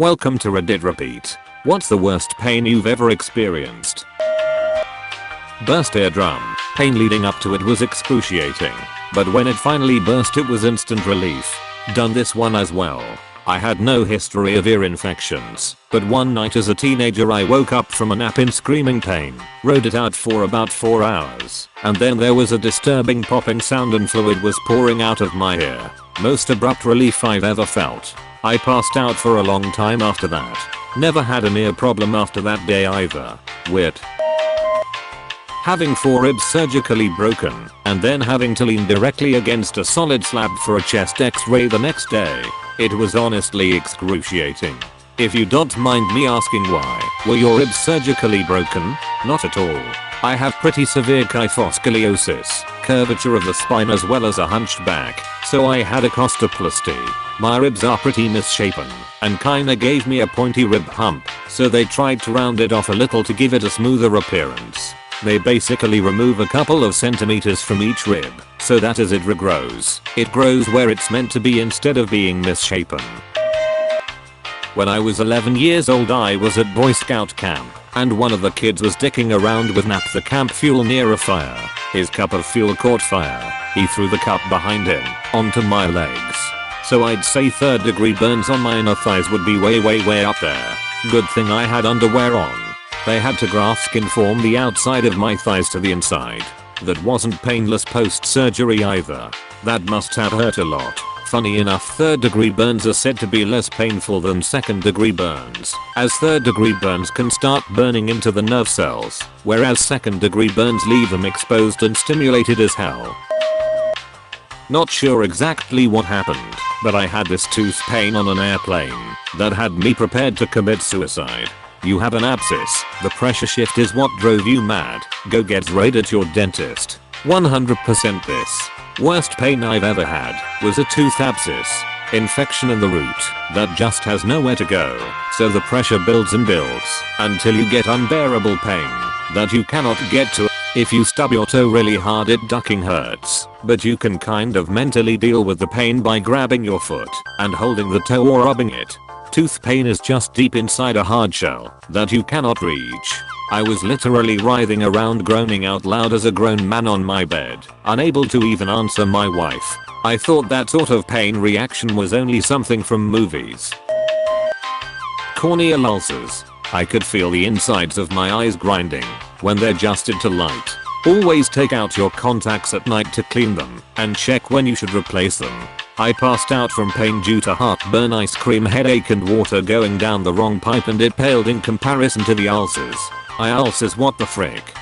Welcome to Reddit Repeat. What's the worst pain you've ever experienced? Burst eardrum. Pain leading up to it was excruciating, but when it finally burst it was instant relief. Done this one as well. I had no history of ear infections, but one night as a teenager I woke up from a nap in screaming pain, rode it out for about 4 hours, and then there was a disturbing popping sound and fluid was pouring out of my ear. Most abrupt relief I've ever felt. I passed out for a long time after that. Never had an ear problem after that day either. Weird. Having 4 ribs surgically broken, and then having to lean directly against a solid slab for a chest x-ray the next day. It was honestly excruciating. If you don't mind me asking why, were your ribs surgically broken? Not at all. I have pretty severe kyphoscoliosis, curvature of the spine as well as a hunched back, so I had a costoplasty. My ribs are pretty misshapen, and kinda gave me a pointy rib hump, so they tried to round it off a little to give it a smoother appearance. They basically remove a couple of centimeters from each rib, so that as it regrows, it grows where it's meant to be instead of being misshapen. When I was 11 years old I was at Boy Scout camp, and one of the kids was dicking around with the camp fuel near a fire. His cup of fuel caught fire. He threw the cup behind him, onto my legs. So I'd say 3rd degree burns on my inner thighs would be way up there. Good thing I had underwear on. They had to graft skin form the outside of my thighs to the inside. That wasn't painless post-surgery either. That must have hurt a lot. Funny enough, 3rd degree burns are said to be less painful than 2nd degree burns, as 3rd degree burns can start burning into the nerve cells, whereas 2nd degree burns leave them exposed and stimulated as hell. Not sure exactly what happened, but I had this tooth pain on an airplane that had me prepared to commit suicide. You have an abscess, the pressure shift is what drove you mad. Go get raid at your dentist. 100% this. Worst pain I've ever had was a tooth abscess. Infection in the root that just has nowhere to go, so the pressure builds and builds until you get unbearable pain that you cannot get to. If you stub your toe really hard it ducking hurts, but you can kind of mentally deal with the pain by grabbing your foot and holding the toe or rubbing it. Tooth pain is just deep inside a hard shell that you cannot reach. I was literally writhing around groaning out loud as a grown man on my bed, unable to even answer my wife. I thought that sort of pain reaction was only something from movies. Corneal ulcers. I could feel the insides of my eyes grinding when they're adjusted to light. Always take out your contacts at night to clean them and check when you should replace them. I passed out from pain due to heartburn, ice cream headache and water going down the wrong pipe and it paled in comparison to the ulcers. Ulcers, what the frick?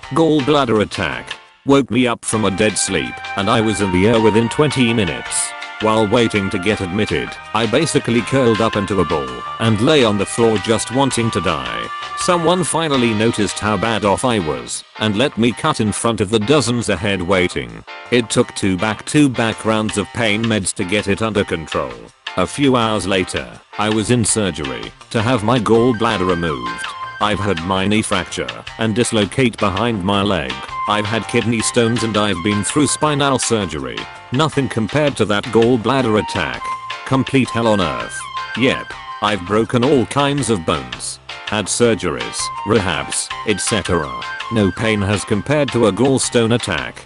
Gallbladder attack. Woke me up from a dead sleep and I was in the ER within 20 minutes. While waiting to get admitted, I basically curled up into a ball and lay on the floor just wanting to die. Someone finally noticed how bad off I was and let me cut in front of the dozens ahead waiting. It took 2 back-to-back rounds of pain meds to get it under control. A few hours later, I was in surgery to have my gallbladder removed. I've had my knee fracture and dislocate behind my leg. I've had kidney stones and I've been through spinal surgery. Nothing compared to that gallbladder attack. Complete hell on earth. Yep, I've broken all kinds of bones. Had surgeries, rehabs, etc. No pain has compared to a gallstone attack.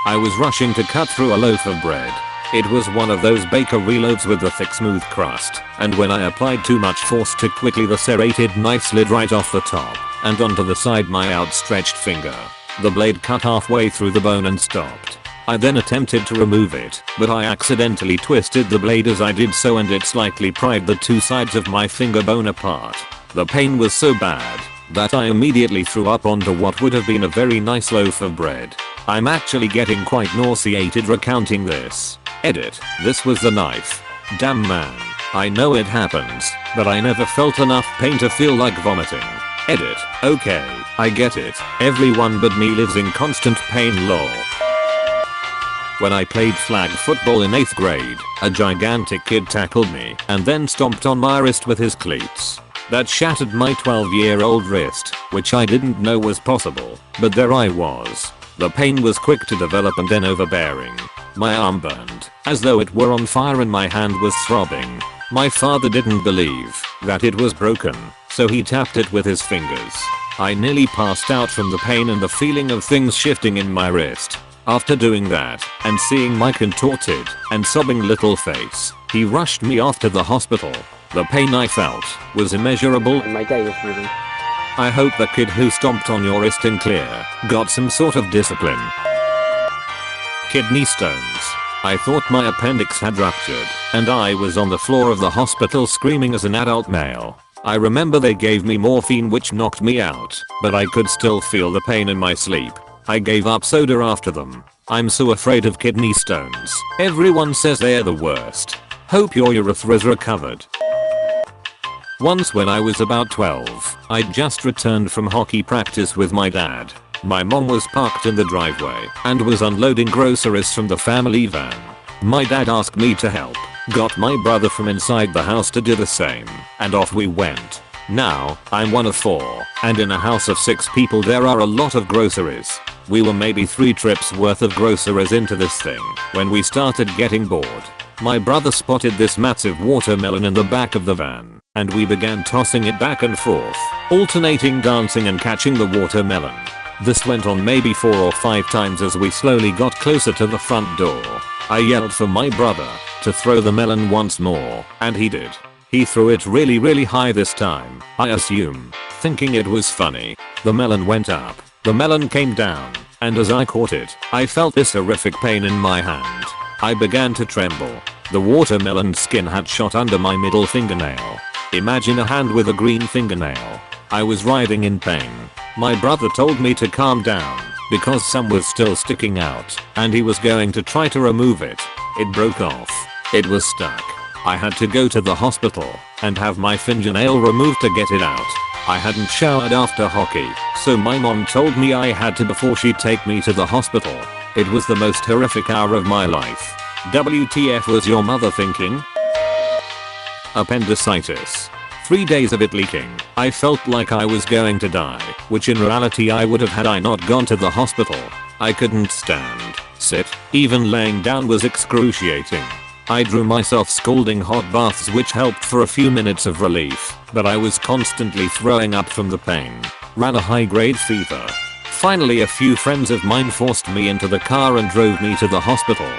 I was rushing to cut through a loaf of bread. It was one of those bakery loaves with the thick smooth crust, and when I applied too much force too quickly the serrated knife slid right off the top and onto the side my outstretched finger. The blade cut halfway through the bone and stopped. I then attempted to remove it, but I accidentally twisted the blade as I did so and it slightly pried the 2 sides of my finger bone apart. The pain was so bad that I immediately threw up onto what would have been a very nice loaf of bread. I'm actually getting quite nauseated recounting this. Edit. This was the knife. Damn man. I know it happens, but I never felt enough pain to feel like vomiting. Edit. Okay, I get it. Everyone but me lives in constant pain lol. When I played flag football in 8th grade, a gigantic kid tackled me and then stomped on my wrist with his cleats. That shattered my 12-year-old wrist, which I didn't know was possible, but there I was. The pain was quick to develop and then overbearing. My arm burned, as though it were on fire and my hand was throbbing. My father didn't believe that it was broken, so he tapped it with his fingers. I nearly passed out from the pain and the feeling of things shifting in my wrist. After doing that, and seeing my contorted and sobbing little face, he rushed me off to the hospital. The pain I felt was immeasurable. And my day was ruined. I hope the kid who stomped on your wrist in clear got some sort of discipline. Kidney stones. I thought my appendix had ruptured, and I was on the floor of the hospital screaming as an adult male. I remember they gave me morphine which knocked me out, but I could still feel the pain in my sleep. I gave up soda after them. I'm so afraid of kidney stones. Everyone says they're the worst. Hope your urethra's recovered. Once when I was about 12, I'd just returned from hockey practice with my dad. My mom was parked in the driveway and was unloading groceries from the family van. My dad asked me to help, got my brother from inside the house to do the same, and off we went. Now, I'm one of 4, and in a house of 6 people there are a lot of groceries. We were maybe 3 trips worth of groceries into this thing when we started getting bored. My brother spotted this massive watermelon in the back of the van, and we began tossing it back and forth, alternating dancing and catching the watermelon. This went on maybe 4 or 5 times as we slowly got closer to the front door. I yelled for my brother to throw the melon once more, and he did. He threw it really high this time, I assume, thinking it was funny. The melon went up, the melon came down, and as I caught it, I felt this horrific pain in my hand. I began to tremble. The watermelon skin had shot under my middle fingernail. Imagine a hand with a green fingernail. I was writhing in pain. My brother told me to calm down because some was still sticking out, and he was going to try to remove it. It broke off. It was stuck. I had to go to the hospital and have my fingernail removed to get it out. I hadn't showered after hockey, so my mom told me I had to before she'd take me to the hospital. It was the most horrific hour of my life. WTF was your mother thinking? Appendicitis. 3 days of it leaking. I felt like I was going to die, which in reality I would have had I not gone to the hospital. I couldn't stand, sit, even laying down was excruciating. I drew myself scalding hot baths which helped for a few minutes of relief, but I was constantly throwing up from the pain. Ran a high-grade fever. Finally a few friends of mine forced me into the car and drove me to the hospital.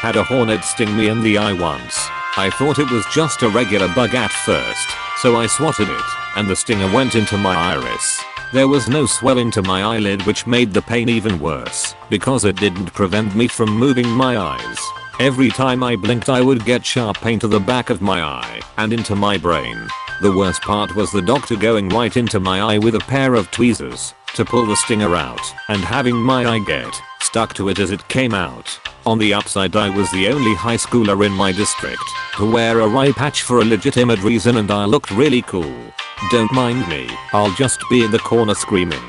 Had a hornet sting me in the eye once. I thought it was just a regular bug at first, so I swatted it, and the stinger went into my iris. There was no swelling to my eyelid which made the pain even worse, because it didn't prevent me from moving my eyes. Every time I blinked I would get sharp pain to the back of my eye and into my brain. The worst part was the doctor going right into my eye with a pair of tweezers to pull the stinger out and having my eye get stuck to it as it came out. On the upside, I was the only high schooler in my district to wear a eye patch for a legitimate reason, and I looked really cool. Don't mind me, I'll just be in the corner screaming.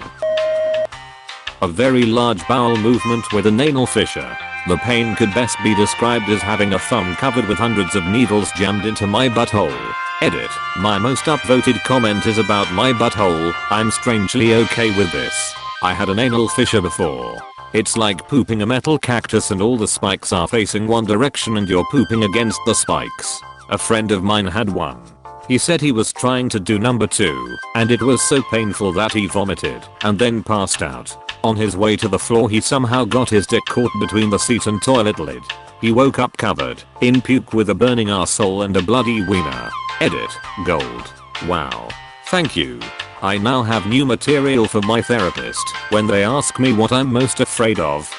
A very large bowel movement with an anal fissure. The pain could best be described as having a thumb covered with hundreds of needles jammed into my butthole. Edit. My most upvoted comment is about my butthole. I'm strangely okay with this. I had an anal fissure before. It's like pooping a metal cactus and all the spikes are facing one direction and you're pooping against the spikes. A friend of mine had one. He said he was trying to do number 2, and it was so painful that he vomited and then passed out. On his way to the floor he somehow got his dick caught between the seat and toilet lid. He woke up covered in puke with a burning arsehole and a bloody wiener. Edit. Gold. Wow. Thank you. I now have new material for my therapist when they ask me what I'm most afraid of.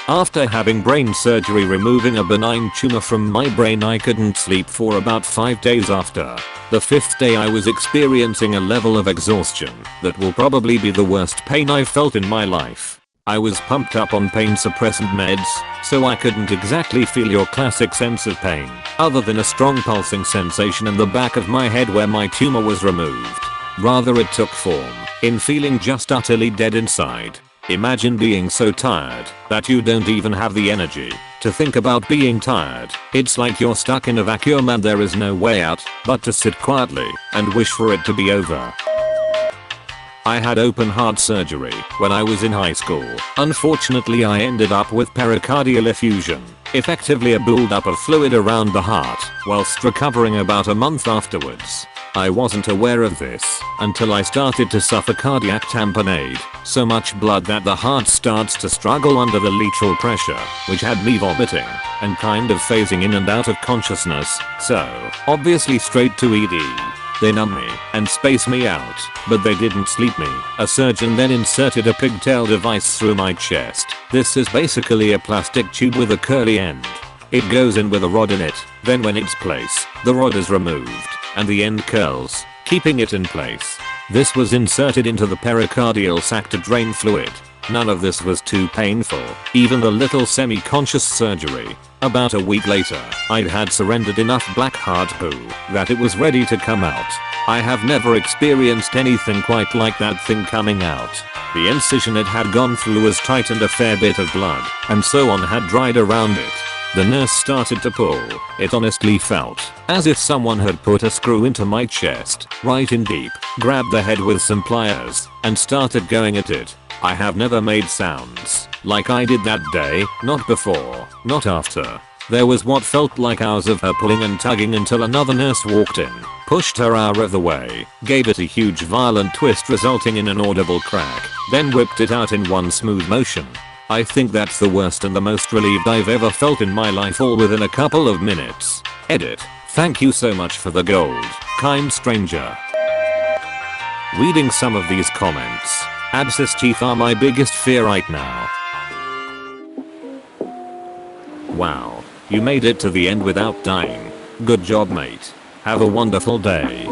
After having brain surgery removing a benign tumor from my brain, I couldn't sleep for about 5 days after. The 5th day I was experiencing a level of exhaustion that will probably be the worst pain I've felt in my life. I was pumped up on pain suppressant meds, so I couldn't exactly feel your classic sense of pain, other than a strong pulsing sensation in the back of my head where my tumor was removed. Rather, it took form in feeling just utterly dead inside. Imagine being so tired that you don't even have the energy to think about being tired. It's like you're stuck in a vacuum and there is no way out but to sit quietly and wish for it to be over. I had open heart surgery when I was in high school. Unfortunately, I ended up with pericardial effusion. effectively a buildup of fluid around the heart, whilst recovering about a month afterwards. I wasn't aware of this until I started to suffer cardiac tamponade, so much blood that the heart starts to struggle under the lethal pressure, which had me vomiting and kind of phasing in and out of consciousness, so obviously straight to ED. They numb me and space me out, but they didn't sleep me. A surgeon then inserted a pigtail device through my chest. This is basically a plastic tube with a curly end. It goes in with a rod in it, then when it's placed, the rod is removed, and the end curls, keeping it in place. This was inserted into the pericardial sac to drain fluid. None of this was too painful, even the little semi-conscious surgery. About a week later, I had surrendered enough black heart poo that it was ready to come out. I have never experienced anything quite like that thing coming out. The incision it had gone through was tight and a fair bit of blood and so on had dried around it. The nurse started to pull. It honestly felt as if someone had put a screw into my chest, right in deep, grabbed the head with some pliers, and started going at it. I have never made sounds like I did that day, not before, not after. There was what felt like hours of her pulling and tugging until another nurse walked in, pushed her out of the way, gave it a huge violent twist resulting in an audible crack, then whipped it out in one smooth motion. I think that's the worst and the most relieved I've ever felt in my life, all within a couple of minutes. Edit. Thank you so much for the gold, kind stranger. Reading some of these comments. Abscess teeth are my biggest fear right now. Wow, you made it to the end without dying. Good job, mate. Have a wonderful day.